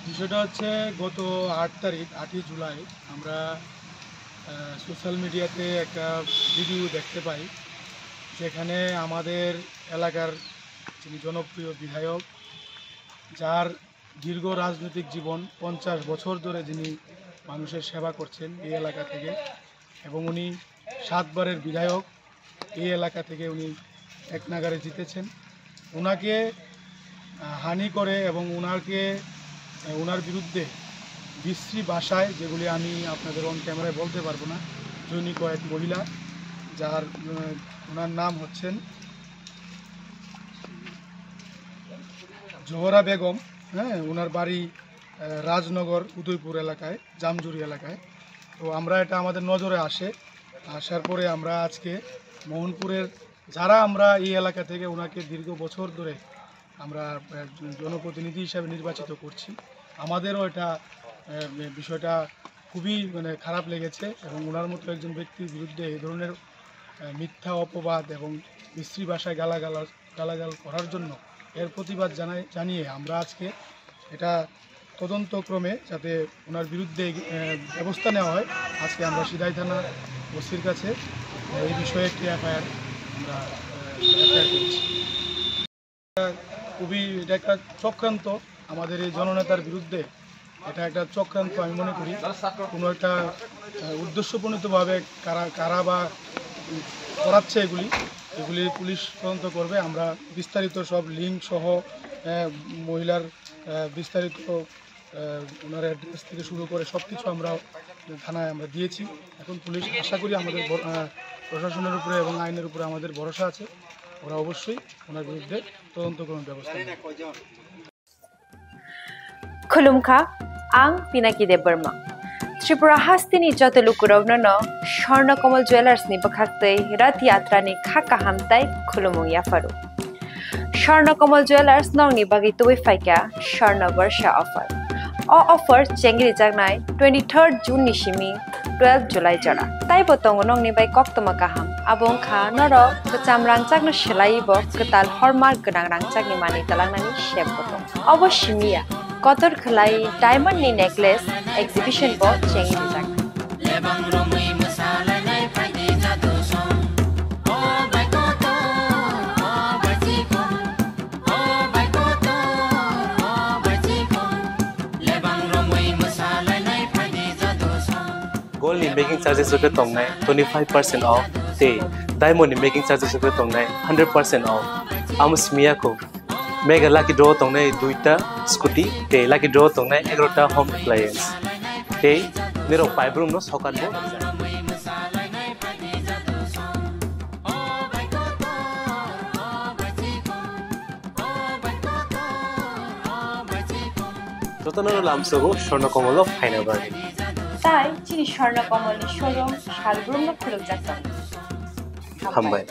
বিষয়টা হচ্ছে গত ৮ তারিখ ৮ই জুলাই আমরা সোশ্যাল মিডিয়াতে একটা ভিডিও দেখতে পাই, যেখানে আমাদের এলাকার যিনি জনপ্রিয় বিধায়ক, যার দীর্ঘ রাজনৈতিক জীবন ৫০ বছর ধরে যিনি মানুষের সেবা করছেন এই এলাকা থেকে, এবং উনি ৭ বারের বিধায়ক, এই এলাকা থেকে উনি এক নাগারে জিতেছেন। ওনাকে হানি করে এবং ওনার বিরুদ্ধে বিশ্রী ভাষায়, যেগুলি আমি আপনাদের অন ক্যামেরায় বলতে পারবো না, জৈনিক কয়েক মহিলা, যার ওনার নাম হচ্ছেন জোহরা বেগম, ওনার বাড়ি রাজনগর উদয়পুর এলাকায়, জামজুরি এলাকায়। তো আমরা এটা আমাদের নজরে আসার পরে আমরা আজকে মোহনপুরের যারা আমরা এই এলাকা থেকে ওনাকে দীর্ঘ বছর ধরে আমরা জনপ্রতিনিধি হিসাবে নির্বাচিত করছি, আমাদেরও এটা বিষয়টা খুবই খারাপ লেগেছে। এবং ওনার মতো একজন ব্যক্তির বিরুদ্ধে এই ধরনের মিথ্যা অপবাদ এবং বিশ্রী ভাষায় গালাগাল করার জন্য এর প্রতিবাদ জানিয়ে আমরা আজকে এটা তদন্তক্রমে যাতে ওনার বিরুদ্ধে ব্যবস্থা নেওয়া হয়, আজকে আমরা সিধাই থানা ওসির কাছে এই বিষয়ে একটি এফআইআর আমরা করেছি। এটা একটা চক্রান্ত, আমাদের এই জননেতার বিরুদ্ধে এটা একটা চক্রান্ত আমি মনে করি। কোনো একটা উদ্দেশ্যপ্রণীতভাবে কারা বা করাচ্ছে এগুলি পুলিশ তদন্ত করবে। আমরা বিস্তারিত সব লিঙ্ক সহ মহিলার বিস্তারিত ওনার অ্যাড্রেস থেকে শুরু করে সব কিছু আমরা থানায় আমরা দিয়েছি। এখন পুলিশ, আশা করি আমাদের প্রশাসনের উপরে এবং আইনের উপরে আমাদের ভরসা আছে, ওরা অবশ্যই ওনার বিরুদ্ধে তদন্ত কোনো ব্যবস্থা নেবে। खुलुमखा आं पिनाकी देब बर्मा त्रिपुरा हास्तिनि जतलुकुरावनो स्वर्णकमल ज्वेलार्सनि बखाक्तै रथ यात्रानि खाका हामताय खुलुमु याफारु स्वर्णकमल ज्वेलार्स नंनि बागै तुबै फाइका स्वर्ण वर्षा ऑफर ऑफर चेंगरि जागनाय 23 जून निसिमी 12 जुलाई जरा ताइ बतंग नंनि बाय कक्तमा काहाम आबुं खा नर कचाम रांचागनो सेलाइबो कताल हरमार्क गोनां रांचागनि मानि तलांनानि शेप बतंग अबश्यमिया कतर खलाई डायमंड नि नेकलेस एग्जिबिशन बो चेंगि जाग Gold in making charges of tong nai 25% off te diamond in making charges of tong nai 100% off amus miya ko mega lucky draw tong nai duita scooty te lucky draw tong nai 11ta home appliance te nero pipe room no sokat bo jotono lamsogo swarnakomolo final bargain তাই চিনি Swarnakamal showroom Shaligram খুলুক যাচ্ছেন হামবাই